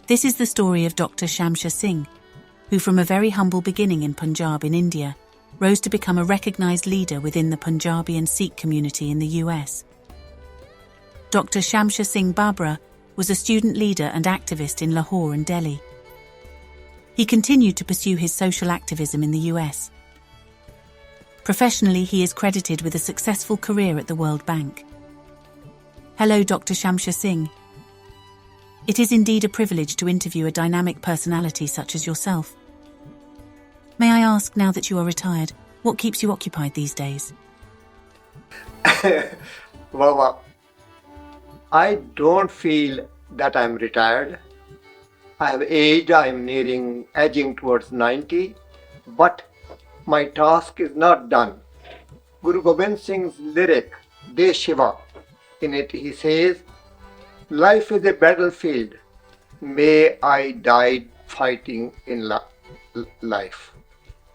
This is the story of Dr. Shamsher Singh, who from a very humble beginning in Punjab in India, rose to become a recognized leader within the Punjabi and Sikh community in the US. Dr. Shamsher Singh Babra was a student leader and activist in Lahore and Delhi. He continued to pursue his social activism in the US. Professionally, he is credited with a successful career at the World Bank. Hello, Dr. Shamsher Singh. It is indeed a privilege to interview a dynamic personality such as yourself. May I ask, now that you are retired, what keeps you occupied these days? Well, I don't feel that I'm retired. I have aged, I'm edging towards 90, but my task is not done. Guru Gobind Singh's lyric, De Shiva, in it he says, life is a battlefield, may I die fighting in life.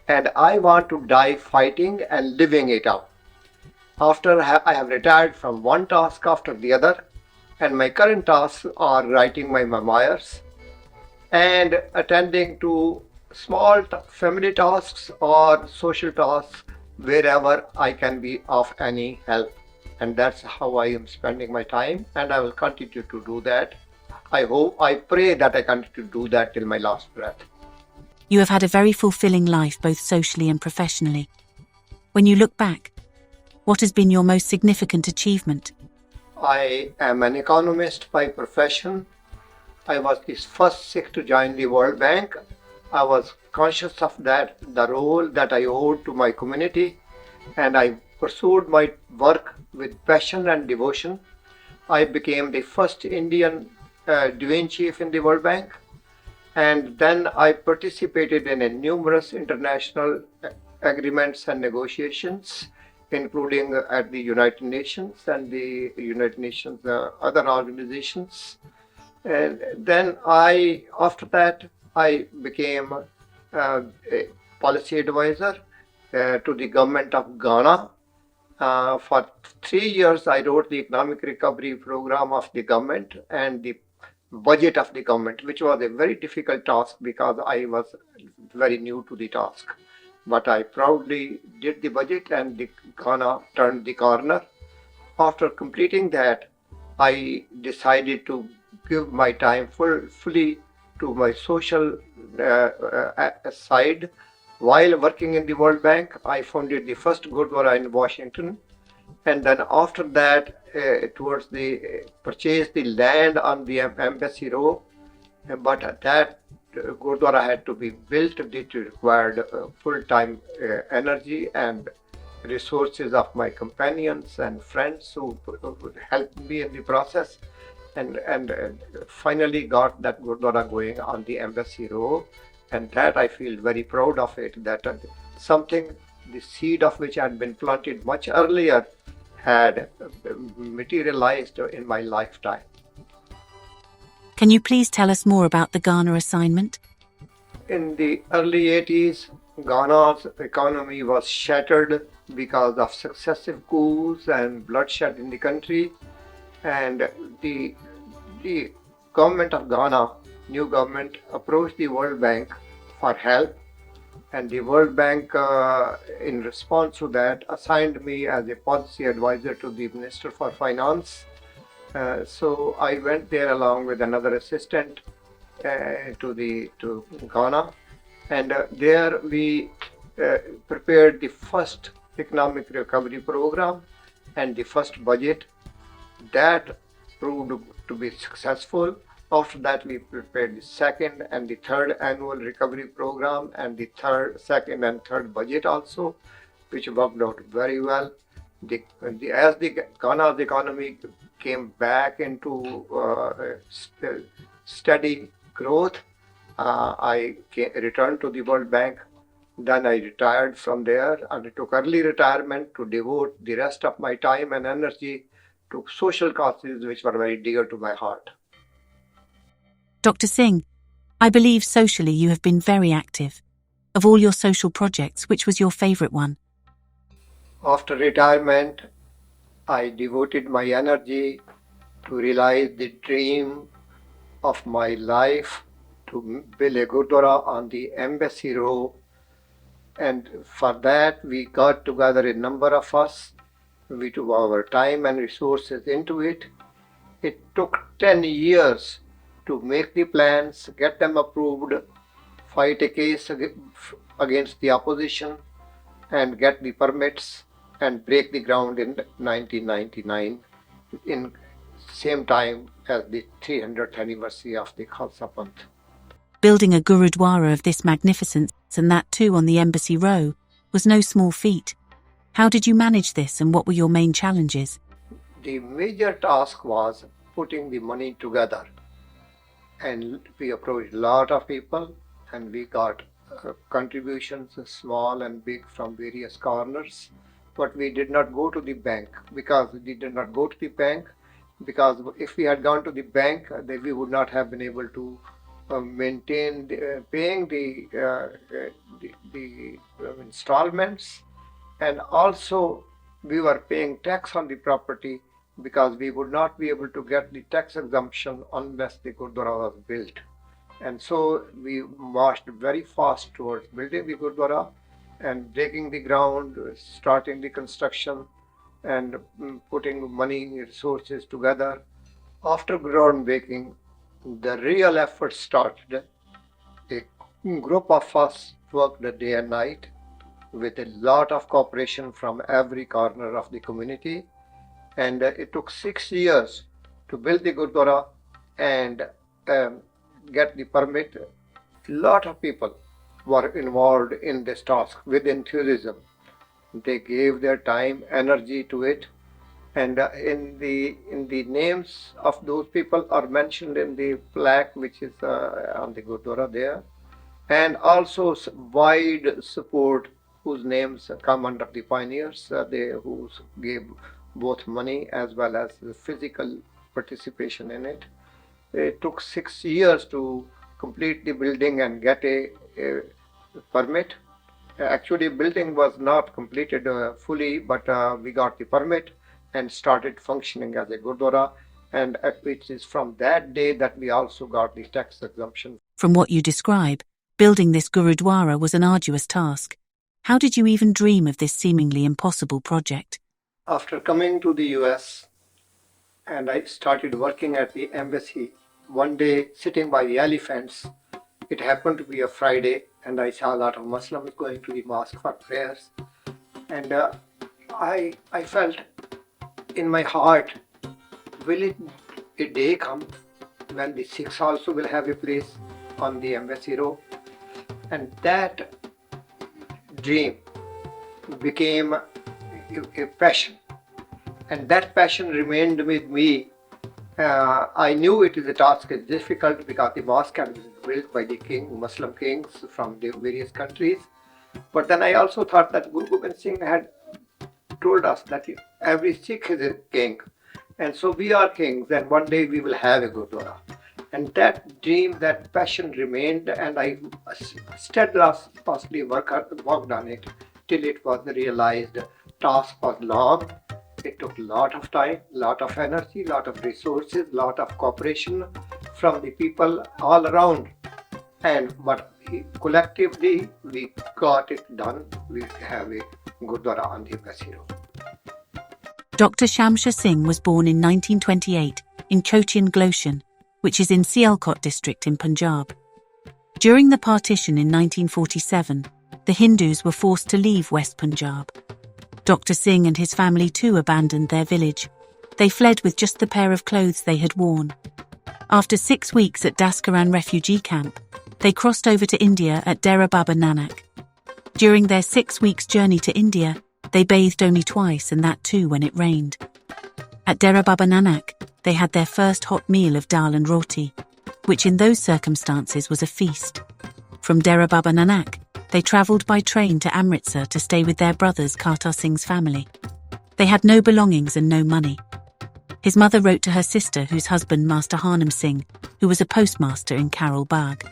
And I want to die fighting and living it out. After I have retired from one task after the other, and my current tasks are writing my memoirs and attending to small family tasks or social tasks wherever I can be of any help. And that's how I am spending my time, and I will continue to do that. I pray that I continue to do that till my last breath. You have had a very fulfilling life, both socially and professionally. When you look back, what has been your most significant achievement? I am an economist by profession. I was the first Sikh to join the World Bank. I was conscious of that, the role that I owed to my community, and I pursued my work with passion and devotion. I became the first Indian Divine Chief in the World Bank, and then I participated in numerous international agreements and negotiations, including at the United Nations and the United Nations other organizations. And then after that, I became a policy advisor to the government of Ghana. For 3 years, I wrote the economic recovery program of the government and the budget of the government, which was a very difficult task because I was very new to the task. But I proudly did the budget, and the Ghana turned the corner. After completing that, I decided to give my time fully to my social side. While working in the World Bank, I founded the first Gurdwara in Washington, and then after that, purchased the land on the Embassy Row. But that Gurdwara had to be built. It required full-time energy and resources of my companions and friends who helped me in the process, and finally got that Gurdwara going on the Embassy Row. And that I feel very proud of it, that something, the seed of which had been planted much earlier, had materialized in my lifetime. Can you please tell us more about the Ghana assignment? In the early 80s, Ghana's economy was shattered because of successive coups and bloodshed in the country. And the government of Ghana, new government, approached the World Bank for help. And the World Bank, in response to that, assigned me as a policy advisor to the Minister for Finance. So I went there along with another assistant to Ghana, and there we prepared the first economic recovery program and the first budget. That proved to be successful. After that, we prepared the second and the third annual recovery program and the second and third budget also, which worked out very well. As the Ghana's economy came back into steady growth, I returned to the World Bank. Then I retired from there, and I took early retirement to devote the rest of my time and energy to social causes which were very dear to my heart. Dr. Singh, I believe socially you have been very active. Of all your social projects, which was your favorite one? After retirement, I devoted my energy to realize the dream of my life to build a Gurdwara on the Embassy Row. And for that, we got together a number of us. We took our time and resources into it. It took 10 years to make the plans, get them approved, fight a case against the opposition, and get the permits and break the ground in 1999, in same time as the 300th anniversary of the Khalsa Panth. Building a Gurudwara of this magnificence, and that too on the Embassy Row, was no small feat. How did you manage this, and what were your main challenges? The major task was putting the money together, and we approached a lot of people, and we got contributions, small and big, from various corners. But we did not go to the bank because if we had gone to the bank, then we would not have been able to maintain paying the installments, and also we were paying tax on the property, because we would not be able to get the tax exemption unless the Gurdwara was built. And so we marched very fast towards building the Gurdwara and breaking the ground, starting the construction, and putting money resources together. After groundbreaking, the real effort started. A group of us worked day and night with a lot of cooperation from every corner of the community. And it took 6 years to build the Gurdwara and get the permit. A lot of people were involved in this task with enthusiasm. They gave their time, energy to it, and in the names of those people are mentioned in the plaque which is on the Gurdwara there, and also wide support whose names come under the pioneers, who gave both money as well as the physical participation in it. It took 6 years to complete the building and get a permit. Actually, building was not completed fully, but we got the permit and started functioning as a Gurdwara, and it is from that day that we also got the tax exemption. From what you describe, building this Gurudwara was an arduous task. How did you even dream of this seemingly impossible project? After coming to the US and I started working at the embassy, one day sitting by the elephants, it happened to be a Friday, and I saw a lot of Muslims going to the mosque for prayers. And I felt in my heart, will a day come when the Sikhs also will have a place on the Embassy Row? And that dream became a passion, and that passion remained with me. I knew it is a task is difficult because the mosque had been built by the Muslim kings from the various countries. But then I also thought that Guru Gobind Singh had told us that every Sikh is a king, and so we are kings, and one day we will have a Gurdwara. And that dream, that passion remained, and I steadfastly worked on it till it was realized. Task was long. It took a lot of time, lot of energy, lot of resources, lot of cooperation from the people all around. But collectively, we got it done. We have a Gurdwara on the Embassy Row. Dr. Shamsher Singh was born in 1928 in Chotian Gloshan, which is in Sialkot district in Punjab. During the partition in 1947, the Hindus were forced to leave West Punjab. Dr. Singh and his family too abandoned their village. They fled with just the pair of clothes they had worn. After 6 weeks at Daskaran refugee camp, they crossed over to India at Dera Baba Nanak. During their 6 weeks journey to India, they bathed only twice, and that too when it rained. At Dera Baba Nanak, they had their first hot meal of dal and roti, which in those circumstances was a feast. From Dera Baba Nanak, they travelled by train to Amritsar to stay with their brothers Kartar Singh's family. They had no belongings and no money. His mother wrote to her sister, whose husband Master Harnam Singh, who was a postmaster in Karol Bagh.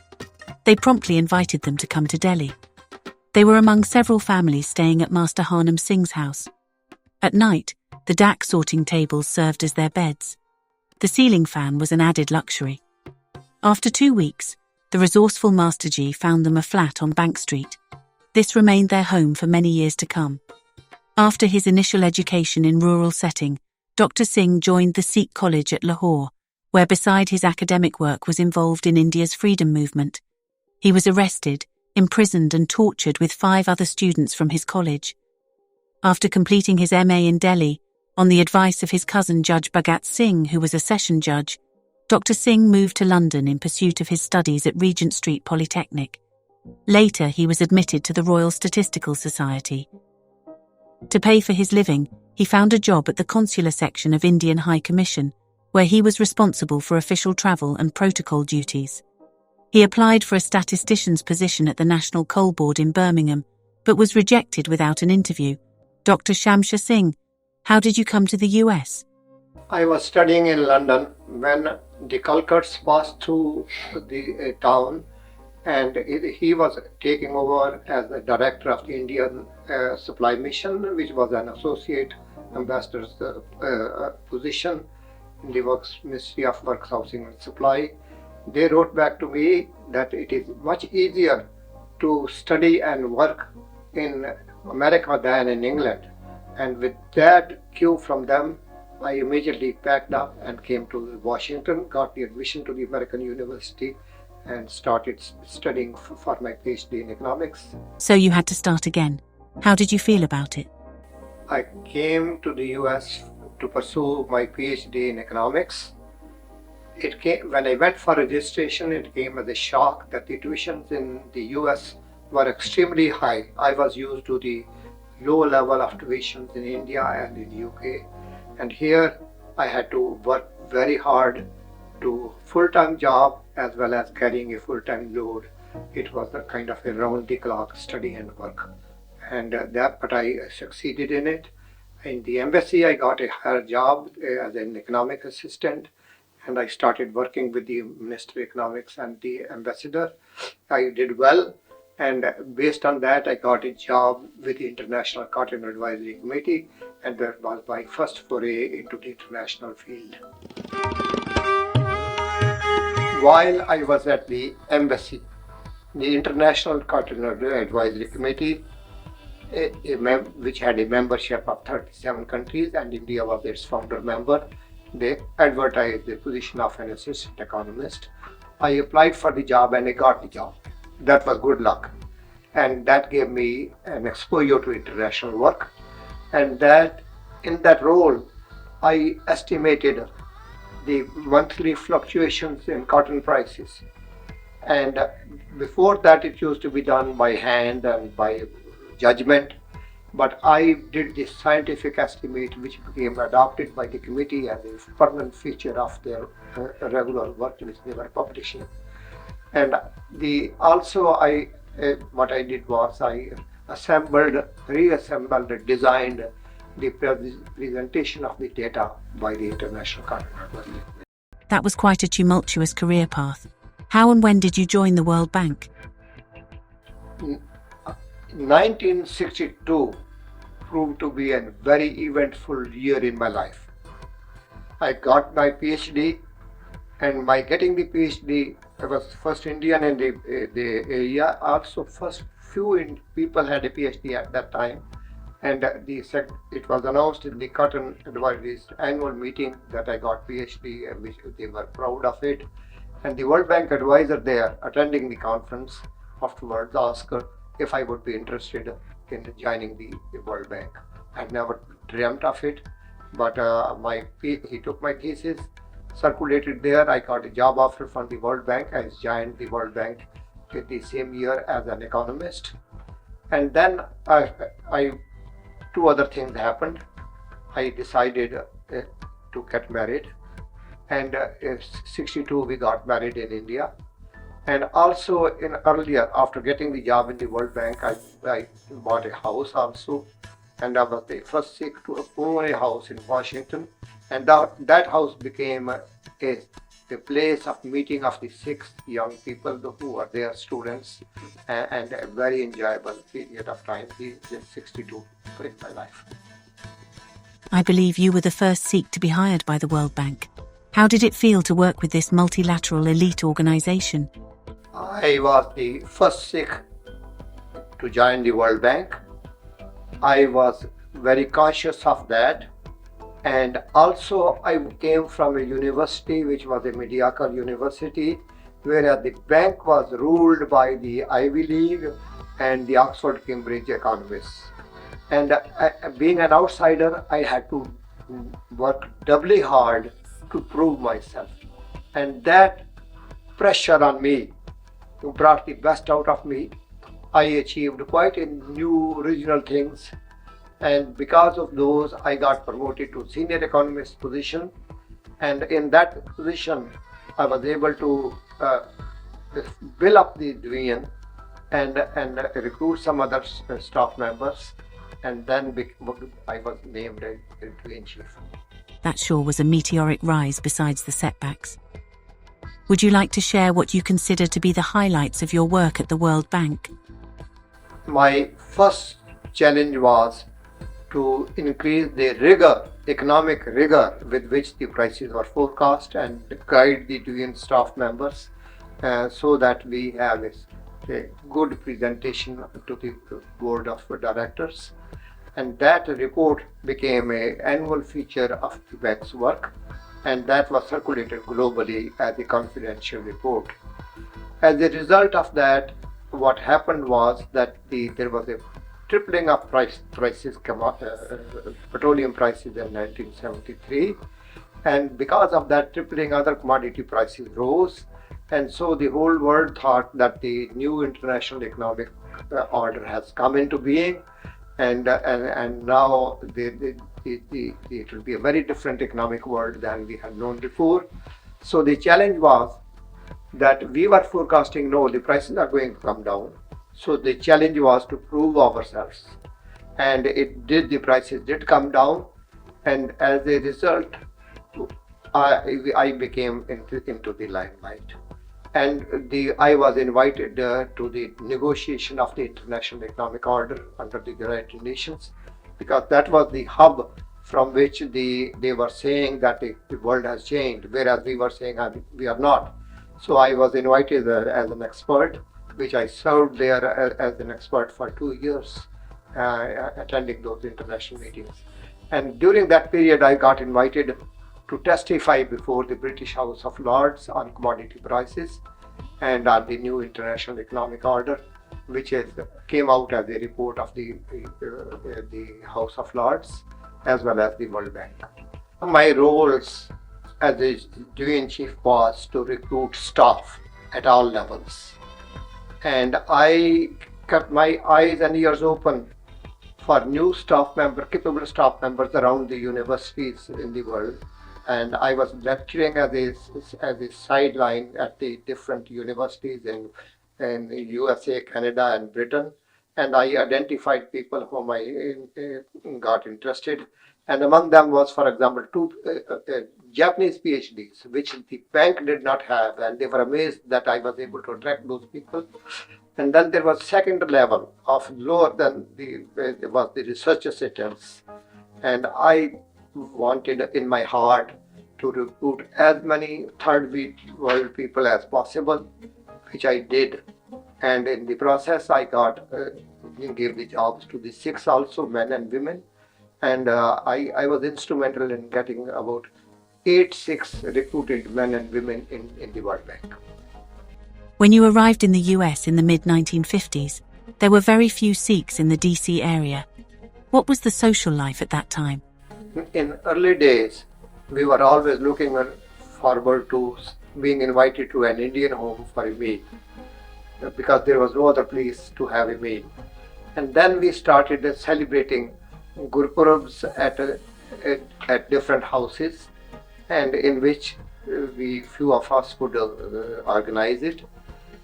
They promptly invited them to come to Delhi. They were among several families staying at Master Harnam Singh's house. At night, the dak sorting tables served as their beds. The ceiling fan was an added luxury. After 2 weeks, the resourceful Masterji found them a flat on Bank Street. This remained their home for many years to come. After his initial education in rural setting, Dr. Singh joined the Sikh College at Lahore, where beside his academic work was involved in India's freedom movement. He was arrested, imprisoned and tortured with 5 other students from his college. After completing his MA in Delhi, on the advice of his cousin Judge Bhagat Singh, who was a session judge, Dr. Singh moved to London in pursuit of his studies at Regent Street Polytechnic. Later, he was admitted to the Royal Statistical Society. To pay for his living, he found a job at the consular section of Indian High Commission, where he was responsible for official travel and protocol duties. He applied for a statistician's position at the National Coal Board in Birmingham, but was rejected without an interview. Dr. Shamsher Singh, how did you come to the US? I was studying in London when the Calcuts passed through the town, and he was taking over as the director of the Indian Supply Mission, which was an associate ambassador's position in the Ministry of Works, Housing and Supply. They wrote back to me that it is much easier to study and work in America than in England. And with that cue from them, I immediately packed up and came to Washington, got the admission to the American University, and started studying for my PhD in economics. So you had to start again. How did you feel about it? I came to the US to pursue my PhD in economics. When I went for registration, it came as a shock that the tuitions in the US were extremely high. I was used to the low level of tuitions in India and in UK. And here I had to work very hard to full-time job as well as carrying a full-time load. It was a kind of a round-the-clock study and work. And but I succeeded in it. In the embassy, I got a higher job as an economic assistant, and I started working with the Minister of Economics and the ambassador. I did well, and based on that, I got a job with the International Cotton Advisory Committee, and that was my first foray into the international field. While I was at the embassy, the International Cotton Advisory Committee, which had a membership of 37 countries, and India was its founder member, they advertised the position of an assistant economist. I applied for the job and I got the job. That was good luck. And that gave me an exposure to international work. And that in that role, I estimated the monthly fluctuations in cotton prices. And before that, it used to be done by hand and by judgment. But I did this scientific estimate, which became adopted by the committee as a permanent feature of their regular work which they were publishing. And what I did was I reassembled, designed the presentation of the data by the International Cotton Advisory. That was quite a tumultuous career path. How and when did you join the World Bank? 1962 proved to be a very eventful year in my life. I got my PhD, and by getting the PhD, I was first Indian in the area. Also, first few people had a PhD at that time, and it was announced in the Cotton Advisory's annual meeting that I got PhD, which they were proud of it. And the World Bank advisor there, attending the conference, afterwards asked her if I would be interested in joining the World Bank. I never dreamt of it, but he took my thesis, circulated there. I got a job offer from the World Bank. I joined the World Bank the same year as an economist. And then two other things happened. I decided to get married, and in 62 we got married in India. And also earlier, after getting the job in the World Bank, I bought a house also, and I was the first Sikh to own a house in Washington. And that house became a place of meeting of the Sikh young people who were their students, and a very enjoyable period of time, the 62 in my life. I believe you were the first Sikh to be hired by the World Bank. How did it feel to work with this multilateral elite organization? I was the first Sikh to join the World Bank. I was very conscious of that. And also, I came from a university which was a mediocre university, whereas the bank was ruled by the Ivy League and the Oxford Cambridge economists. And being an outsider, I had to work doubly hard to prove myself. And that pressure on me brought the best out of me. I achieved quite a new original things, and because of those I got promoted to senior economist position, and in that position I was able to build up the division and recruit some other staff members, and then I was named a division chief. That sure was a meteoric rise besides the setbacks. Would you like to share what you consider to be the highlights of your work at the World Bank? My first challenge was to increase the rigor, economic rigor with which the prices were forecast, and guide the division staff members so that we have a good presentation to the board of directors. And that report became an annual feature of the bank's work, and that was circulated globally as a confidential report. As a result of that, what happened was that there was a tripling of prices, petroleum prices in 1973, and because of that tripling, other commodity prices rose, and so the whole world thought that the new international economic order has come into being, and now it will be a very different economic world than we had known before. So the challenge was that we were forecasting, no, the prices are going to come down. So the challenge was to prove ourselves, and it did. The prices did come down, and as a result, I became into the limelight, and I was invited to the negotiation of the international economic order under the United Nations, because that was the hub from which they were saying that the world has changed, whereas we were saying we are not. So I was invited as an expert, which I served there as an expert for 2 years, attending those international meetings. And during that period, I got invited to testify before the British House of Lords on commodity prices and on the new international economic order, which came out as a report of the House of Lords as well as the World Bank. My roles as a division chief was to recruit staff at all levels, and I kept my eyes and ears open for new capable staff members around the universities in the world. And I was lecturing as a sideline at the different universities in USA, Canada, and Britain, and I identified people whom I got interested. And among them was, for example, two Japanese PhDs, which the bank did not have, and they were amazed that I was able to attract those people. And then there was second level of lower than was the research assistants, and I wanted in my heart to recruit as many third world people as possible, which I did. And in the process, I gave the jobs to the Sikhs also, men and women. And I was instrumental in getting about 8 Sikhs recruited men and women in the World Bank. When you arrived in the US in the mid-1950s, there were very few Sikhs in the DC area. What was the social life at that time? In early days, we were always looking forward to being invited to an Indian home for a meal, because there was no other place to have a meal. And then we started celebrating Gurpurabs at different houses, and in which few of us would organize it.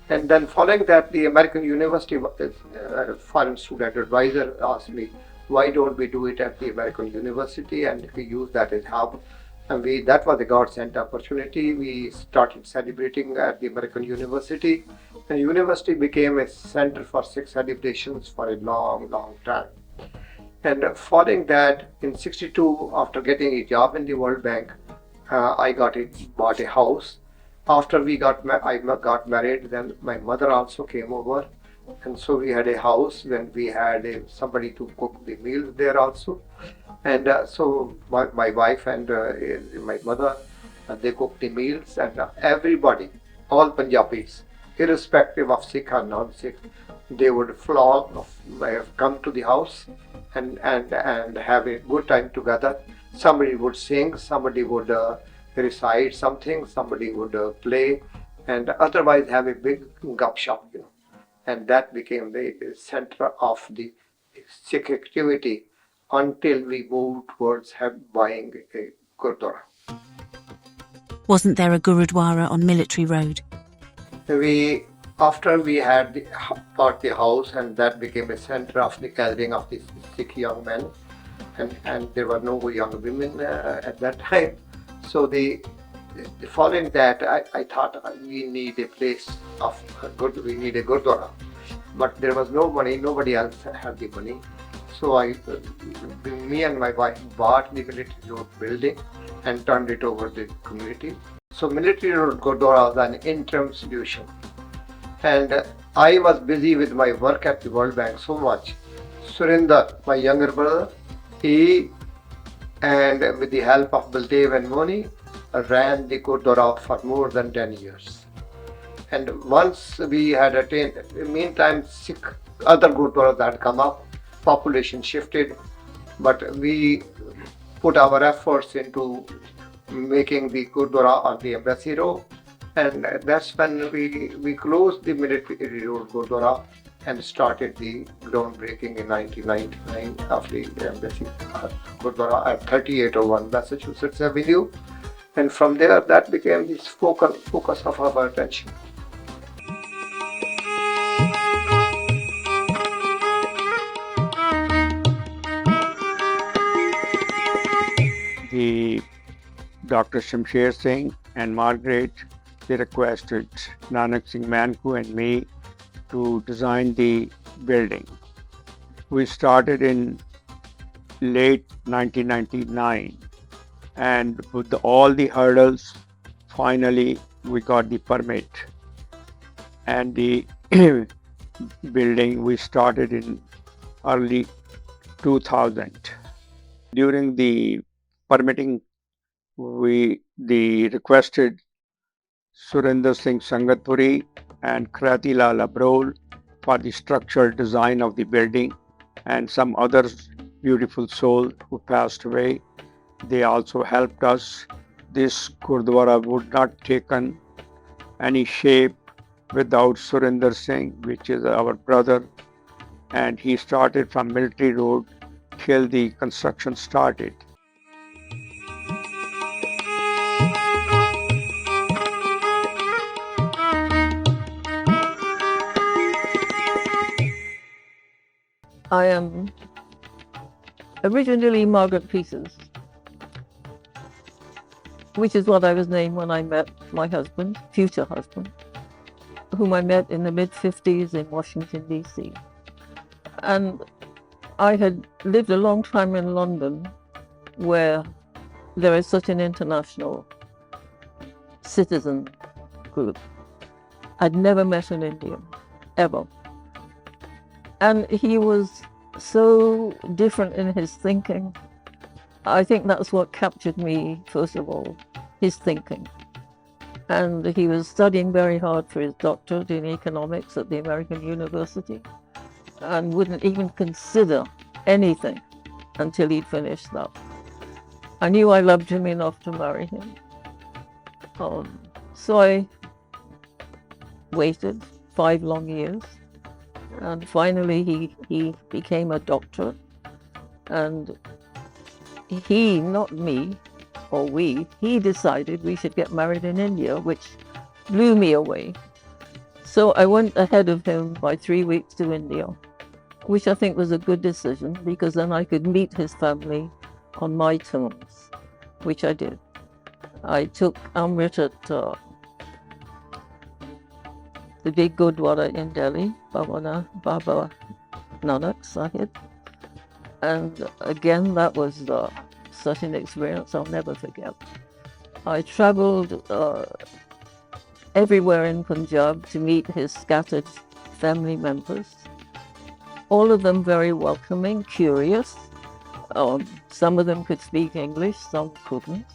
And then following that, the American University Foreign Student Advisor asked me, why don't we do it at the American University, and we use that as hub. And that was a God-sent opportunity. We started celebrating at the American University, and university became a center for Sikh celebrations for a long, long time. And following that, in '62, after getting a job in the World Bank, bought a house. After I got married, then my mother also came over, and so we had a house. Then we had somebody to cook the meals there also, and so my wife and my mother, they cooked the meals, and everybody, all Punjabis, irrespective of Sikh or non-Sikh, they would flock, come to the house, and have a good time together. Somebody would sing, somebody would recite something, somebody would play, and otherwise have a big gup shop, and that became the center of the Sikh activity until we moved towards buying a Gurdwara. Wasn't there a Gurudwara on Military Road? We After we had bought the house, and that became a center of the gathering of the Sikh young men, and there were no young women at that time. So following that, I thought we need a place of we need a Gurdwara, but there was no money. Nobody else had the money. So me and my wife bought the Military Road building and turned it over to the community. So Military Road Gurdwara was an interim solution. And I was busy with my work at the World Bank so much. Surinder, my younger brother, he, and with the help of Baldev and Moni, ran the Gurdwara for more than 10 years. And once we had attained, in the meantime, other Gurdwaras had come up, population shifted, but we put our efforts into making the Gurdwara on the Embassy Road, and that's when we closed the Military Road Gurdwara and started the groundbreaking in 1999 of the Embassy Gurdwara at 3801 Massachusetts Avenue, and from there that became the focus of our attention. The Dr. Shamsher Singh and Margaret, they requested Nanak Singh Manku and me to design the building. We started in late 1999, and with all the hurdles, finally we got the permit, and the building we started in early 2000. During the permitting, they requested Surinder Singh Sangatpuri and Krati Lal Abrol for the structural design of the building, and some other beautiful souls who passed away. They also helped us. This Gurdwara would not taken any shape without Surinder Singh, which is our brother, and he started from Military Road till the construction started. I am originally Margaret Peters, which is what I was named when I met my husband, future husband, whom I met in the mid-50s in Washington, D.C. And I had lived a long time in London, where there is such an international citizen group. I'd never met an Indian, ever. And he was so different in his thinking. I think that's what captured me, first of all, his thinking. And he was studying very hard for his doctorate in economics at the American University, and wouldn't even consider anything until he'd finished that. I knew I loved him enough to marry him. So I waited 5 long years, and finally he became a doctor, and he, not me or we, he decided we should get married in India, which blew me away. So I went ahead of him by 3 weeks to India, which I think was a good decision, because then I could meet his family on my terms, which I did. I took Amrit at the big Gurdwara in Delhi, Babra Nanak Sahib. And again, that was such an experience I'll never forget. I travelled everywhere in Punjab to meet his scattered family members. All of them very welcoming, curious. Some of them could speak English, some couldn't.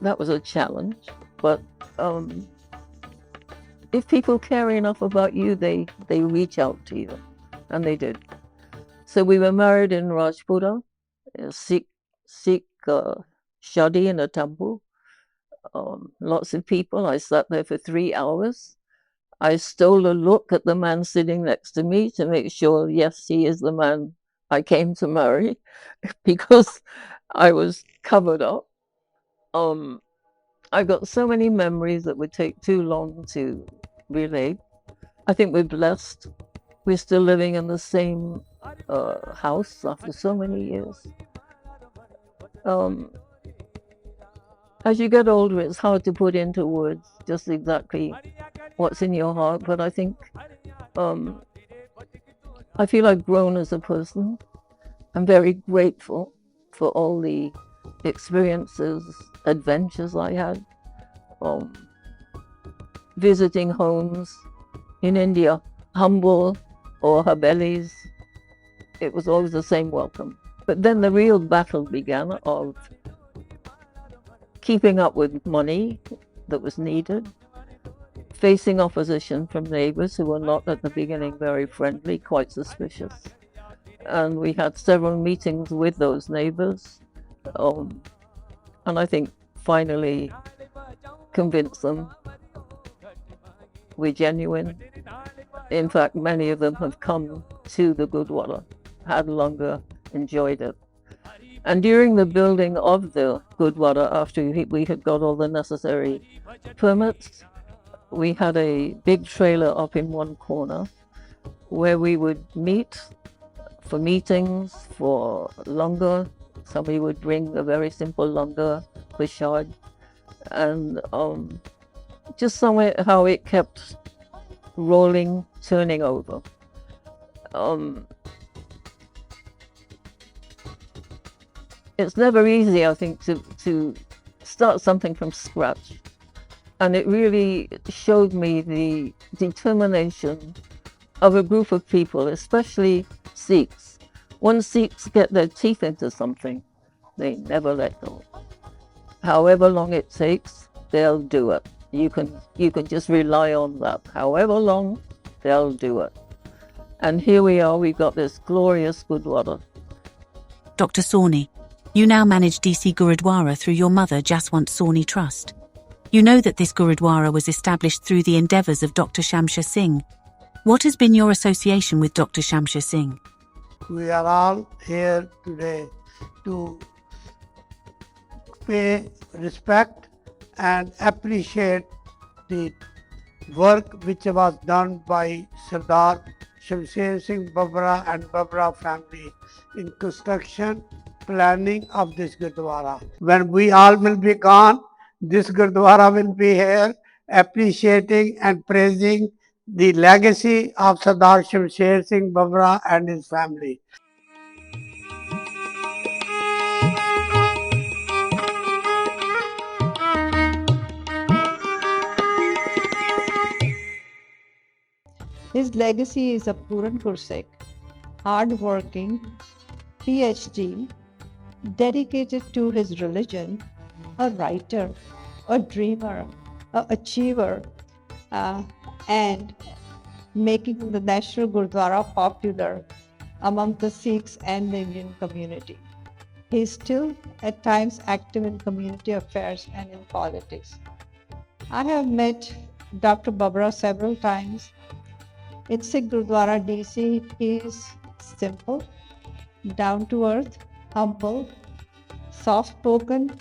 That was a challenge. But if people care enough about you, they reach out to you. And they did. So we were married in Rajpura, a Sikh shadi in a temple. Lots of people. I sat there for 3 hours. I stole a look at the man sitting next to me to make sure, yes, he is the man I came to marry, because I was covered up. I've got so many memories that would take too long to relate. I think we're blessed. We're still living in the same house after so many years. As you get older, it's hard to put into words just exactly what's in your heart, but I think I feel I've grown as a person. I'm very grateful for all the experiences, adventures I had, visiting homes in India, humble or havelis. It was always the same welcome. But then the real battle began of keeping up with money that was needed, facing opposition from neighbors who were not at the beginning very friendly, quite suspicious. And we had several meetings with those neighbors, and I think finally convinced them we're genuine. In fact, many of them have come to the Gurdwara, had longer enjoyed it. And during the building of the Gurdwara, after we had got all the necessary permits, we had a big trailer up in one corner where we would meet for meetings, for langar. Somebody would bring a very simple langar, prashad, and just somewhere how it kept rolling, turning over. It's never easy, I think, to start something from scratch. And it really showed me the determination of a group of people, especially Sikhs. Once Sikhs get their teeth into something, they never let go. However long it takes, they'll do it. You can just rely on that. However long, they'll do it. And here we are, we've got this glorious Gurdwara. Dr. Sawhney, you now manage DC Gurudwara through your mother Jaswant Sawhney Trust. You know that this Gurudwara was established through the endeavours of Dr. Shamsher Singh. What has been your association with Dr. Shamsher Singh? We are all here today to pay respect and appreciate the work which was done by Sardar Shamsher Singh Babra and Babra family in construction, planning of this Gurdwara. When we all will be gone, this Gurdwara will be here, appreciating and praising the legacy of Sardar Shamsher Singh Babra and his family. His legacy is a Puran Gursikh, hard-working, PhD, dedicated to his religion, a writer, a dreamer, an achiever, and making the National Gurdwara popular among the Sikhs and the Indian community. He is still at times active in community affairs and in politics. I have met Dr. Babra several times. In Sikh Gurdwara DC, he is simple, down to earth, humble, soft spoken.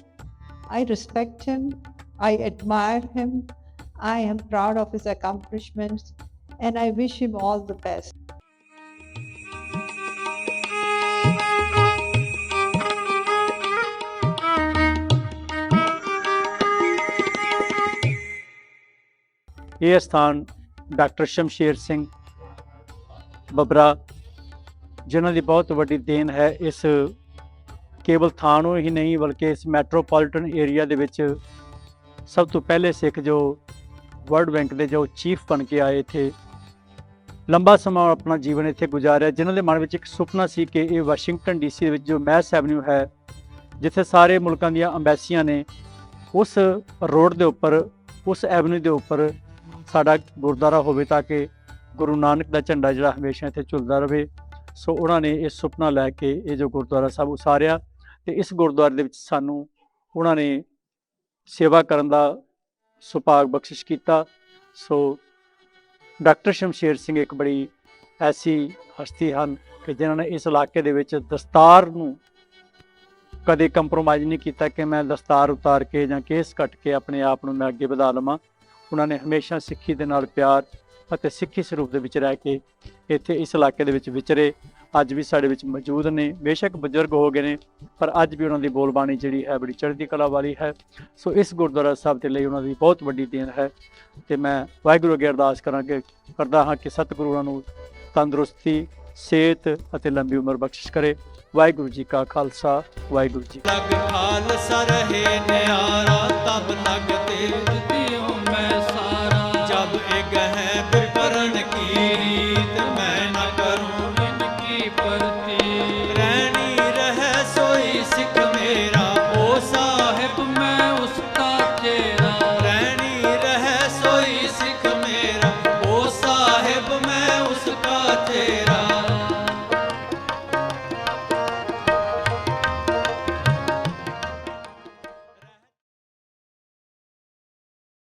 I respect him, I admire him, I am proud of his accomplishments, and I wish him all the best. ਇਹ ਸਥਾਨ doctor Shamsher Singh ਬਬਰਾ ਜਿਨ੍ਹਾਂ ਦੀ ਬਹੁਤ ਵੱਡੀ ਦੇਣ ਹੈ ਇਸ ਕੇਵਲ ਥਾਂ ਨੂੰ ਹੀ ਨਹੀਂ ਬਲਕਿ ਇਸ ਮੈਟਰੋਪੋਲੀਟਨ ਏਰੀਆ ਦੇ ਵਿੱਚ ਸਭ ਤੋਂ ਪਹਿਲੇ ਸਿੱਖ ਜੋ ਵਰਲਡ ਬੈਂਕ ਦੇ ਜੋ ਚੀਫ ਬਣ ਕੇ ਆਏ ਇੱਥੇ, ਲੰਬਾ ਸਮਾਂ ਆਪਣਾ ਜੀਵਨ ਇੱਥੇ ਗੁਜ਼ਾਰਿਆ, ਜਿਨ੍ਹਾਂ ਦੇ ਮਨ ਵਿੱਚ ਇੱਕ ਸੁਪਨਾ ਸੀ ਕਿ ਇਹ ਵਾਸ਼ਿੰਗਟਨ ਡੀਸੀ ਦੇ ਵਿੱਚ ਜੋ ਮੈਸ ਐਵਨਿਊ ਹੈ, ਜਿੱਥੇ ਸਾਰੇ ਮੁਲਕਾਂ ਦੀਆਂ ਅੰਬੈਸੀਆਂ ਨੇ, ਉਸ ਰੋਡ ਦੇ ਉੱਪਰ, ਉਸ ਐਵਨਿਊ ਦੇ ਉੱਪਰ ਸਾਡਾ ਗੁਰਦੁਆਰਾ ਹੋਵੇ ਤਾਂ ਕਿ ਗੁਰੂ ਨਾਨਕ ਦਾ ਝੰਡਾ ਜਿਹੜਾ ਹਮੇਸ਼ਾ ਇੱਥੇ ਝੁਲਦਾ ਰਹੇ। ਸੋ ਉਹਨਾਂ ਨੇ ਇਹ ਸੁਪਨਾ ਲੈ ਕੇ ਇਹ ਜੋ ਗੁਰਦੁਆਰਾ ਸਾਹਿਬ ਉਸਾਰਿਆ, ਅਤੇ ਇਸ ਗੁਰਦੁਆਰੇ ਦੇ ਵਿੱਚ ਸਾਨੂੰ ਉਹਨਾਂ ਨੇ ਸੇਵਾ ਕਰਨ ਦਾ ਸੁਭਾਗ ਬਖਸ਼ਿਸ਼ ਕੀਤਾ। ਸੋ ਡਾਕਟਰ ਸ਼ਮਸ਼ੇਰ ਸਿੰਘ ਇੱਕ ਬੜੀ ਐਸੀ ਹਸਤੀ ਹਨ ਕਿ ਜਿਨ੍ਹਾਂ ਨੇ ਇਸ ਇਲਾਕੇ ਦੇ ਵਿੱਚ ਦਸਤਾਰ ਨੂੰ ਕਦੇ ਕੰਪਰੋਮਾਈਜ਼ ਨਹੀਂ ਕੀਤਾ ਕਿ ਮੈਂ ਦਸਤਾਰ ਉਤਾਰ ਕੇ ਜਾਂ ਕੇਸ ਕੱਟ ਕੇ ਆਪਣੇ ਆਪ ਨੂੰ ਮੈਂ ਅੱਗੇ ਵਧਾ ਲਵਾਂ। ਉਹਨਾਂ ਨੇ ਹਮੇਸ਼ਾ ਸਿੱਖੀ ਦੇ ਨਾਲ ਪਿਆਰ ਅਤੇ ਸਿੱਖੀ ਸਰੂਪ ਦੇ ਵਿੱਚ ਰਹਿ ਕੇ ਇੱਥੇ ਇਸ ਇਲਾਕੇ ਦੇ ਵਿੱਚ ਵਿਚਰੇ, ਅੱਜ ਵੀ ਸਾਡੇ ਵਿੱਚ ਮੌਜੂਦ ਨੇ। ਬੇਸ਼ੱਕ ਬਜ਼ੁਰਗ ਹੋ ਗਏ ਨੇ, ਪਰ ਅੱਜ ਵੀ ਉਹਨਾਂ ਦੀ ਬੋਲਬਾਣੀ ਜਿਹੜੀ ਹੈ ਬੜੀ ਚੜ੍ਹਦੀ ਕਲਾ ਵਾਲੀ ਹੈ। ਸੋ ਇਸ ਗੁਰਦੁਆਰਾ ਸਾਹਿਬ ਦੇ ਲਈ ਉਹਨਾਂ ਦੀ ਬਹੁਤ ਵੱਡੀ ਦੇਣ ਹੈ, ਅਤੇ ਮੈਂ ਵਾਹਿਗੁਰੂ ਅੱਗੇ ਅਰਦਾਸ ਕਰਦਾ ਹਾਂ ਕਿ ਸਤਿਗੁਰੂ ਉਹਨਾਂ ਨੂੰ ਤੰਦਰੁਸਤੀ, ਸਿਹਤ ਅਤੇ ਲੰਬੀ ਉਮਰ ਬਖਸ਼ਿਸ਼ ਕਰੇ। ਵਾਹਿਗੁਰੂ ਜੀ ਕਾ ਖਾਲਸਾ, ਵਾਹਿਗੁਰੂ ਜੀ। ਖਾਲਸਾ ਰਹੇ ਨਿਆਰਾ ਤਬ ਲਗ ਤੇ